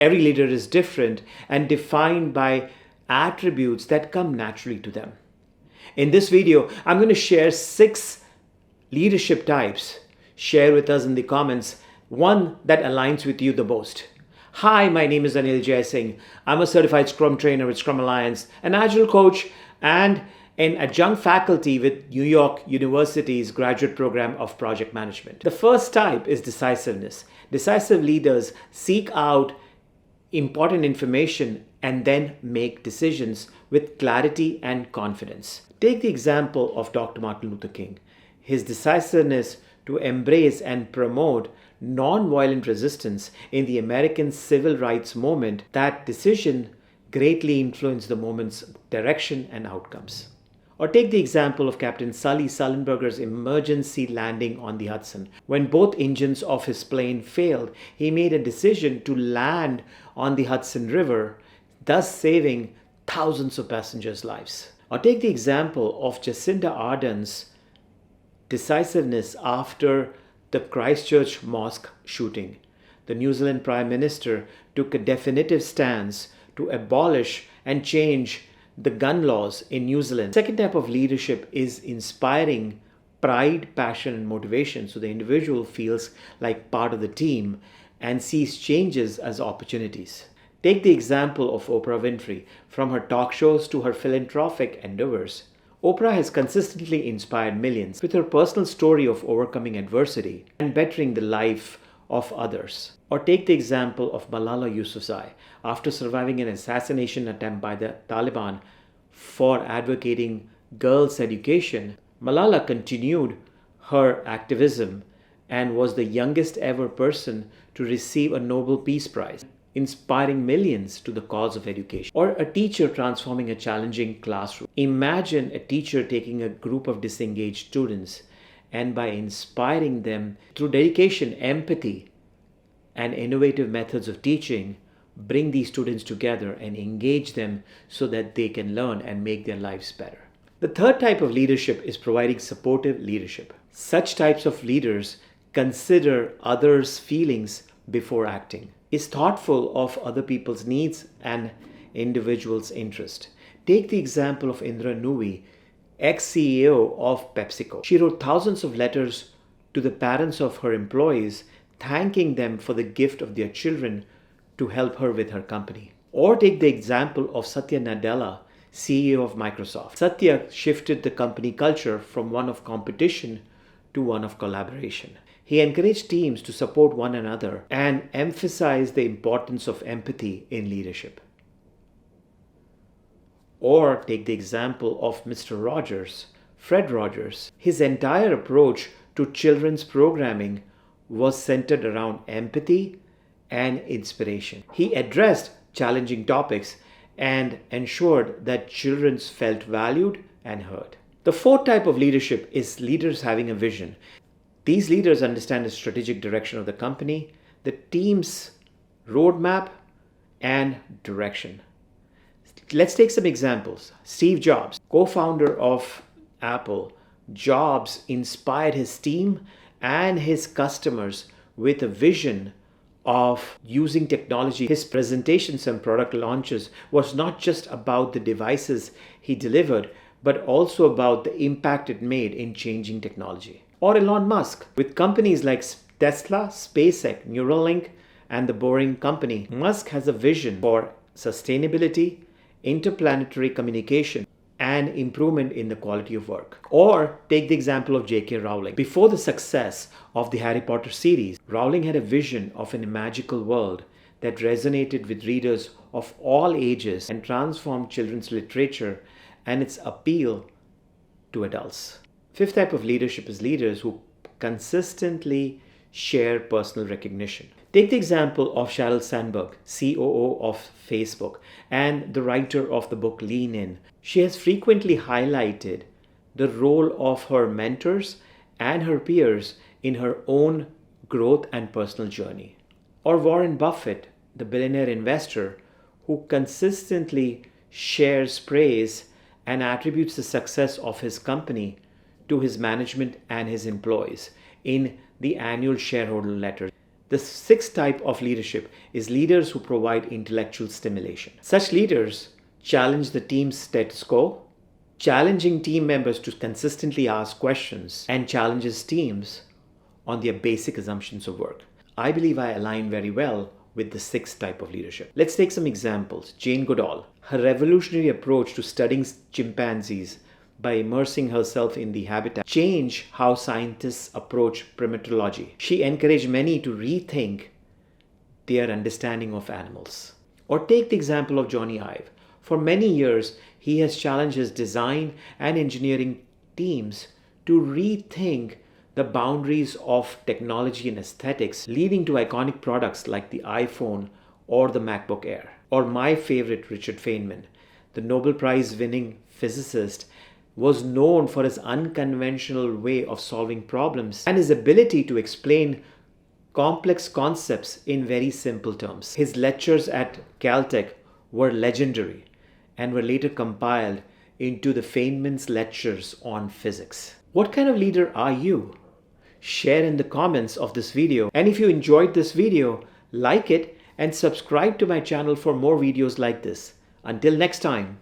Every leader is different and defined by attributes that come naturally to them. In this video, I'm going to share 6 leadership types. Share with us in the comments one that aligns with you the most. Hi, my name is Anil Jaising. I'm a certified Scrum trainer with Scrum Alliance, an Agile coach, and an adjunct faculty with New York University's graduate program of project management. The first type is decisiveness. Decisive leaders seek out important information and then make decisions with clarity and confidence. Take the example of Dr. Martin Luther King. His decisiveness to embrace and promote non-violent resistance in the American civil rights movement, that decision greatly influenced the movement's direction and outcomes. Or take the example of Captain Sully Sullenberger's emergency landing on the Hudson. When both engines of his plane failed, he made a decision to land on the Hudson River, thus saving thousands of passengers' lives. Or take the example of Jacinda Ardern's decisiveness after the Christchurch mosque shooting. The New Zealand Prime Minister took a definitive stance to abolish and change the gun laws in New Zealand. The second type of leadership is inspiring pride, passion, and motivation, so the individual feels like part of the team and sees changes as opportunities. Take the example of Oprah Winfrey. From her talk shows to her philanthropic endeavors, Oprah has consistently inspired millions with her personal story of overcoming adversity and bettering the life of others. Or take the example of Malala Yousafzai. After surviving an assassination attempt by the Taliban for advocating girls' education, Malala continued her activism and was the youngest ever person to receive a Nobel Peace Prize, inspiring millions to the cause of education. Or a teacher transforming a challenging classroom. Imagine a teacher taking a group of disengaged students and by inspiring them through dedication, empathy, and innovative methods of teaching, bring these students together and engage them so that they can learn and make their lives better. The third type of leadership is providing supportive leadership. Such types of leaders consider others' feelings before acting, is thoughtful of other people's needs and individuals' interest. Take the example of Indra Nooyi, ex-CEO of PepsiCo. She wrote thousands of letters to the parents of her employees, thanking them for the gift of their children to help her with her company. Or take the example of Satya Nadella, CEO of Microsoft. Satya shifted the company culture from one of competition to one of collaboration. He encouraged teams to support one another and emphasized the importance of empathy in leadership. Or take the example of Mr. Rogers, Fred Rogers. His entire approach to children's programming was centered around empathy and inspiration. He addressed challenging topics and ensured that children felt valued and heard. The fourth type of leadership is leaders having a vision. These leaders understand the strategic direction of the company, the team's roadmap, and direction. Let's take some examples. Steve Jobs, co-founder of Apple. Jobs inspired his team and his customers with a vision of using technology. His presentations and product launches was not just about the devices he delivered, but also about the impact it made in changing technology. Or Elon Musk, with companies like Tesla, SpaceX, Neuralink, and the Boring Company. Musk has a vision for sustainability, interplanetary communication, and improvement in the quality of work. Or take the example of J.K. Rowling. Before the success of the Harry Potter series, Rowling had a vision of a magical world that resonated with readers of all ages and transformed children's literature and its appeal to adults. Fifth type of leadership is leaders who consistently share personal recognition. Take the example of Sheryl Sandberg, COO of Facebook and the writer of the book Lean In. She has frequently highlighted the role of her mentors and her peers in her own growth and personal journey. Or Warren Buffett, the billionaire investor who consistently shares praise and attributes the success of his company to his management and his employees in the annual shareholder letter. The sixth type of leadership is leaders who provide intellectual stimulation. Such leaders challenge the team's status quo, challenging team members to consistently ask questions, and challenges teams on their basic assumptions of work. I believe I align very well with the sixth type of leadership. Let's take some examples. Jane Goodall, her revolutionary approach to studying chimpanzees by immersing herself in the habitat changed how scientists approach primatology. She encouraged many to rethink their understanding of animals. Or take the example of Johnny Ive. For many years, he has challenged his design and engineering teams to rethink the boundaries of technology and aesthetics, leading to iconic products like the iPhone or the MacBook Air. Or my favorite, Richard Feynman, the Nobel Prize winning physicist, was known for his unconventional way of solving problems and his ability to explain complex concepts in very simple terms. His lectures at Caltech were legendary and were later compiled into the Feynman's Lectures on Physics. What kind of leader are you? Share in the comments of this video. And if you enjoyed this video, like it and subscribe to my channel for more videos like this. Until next time.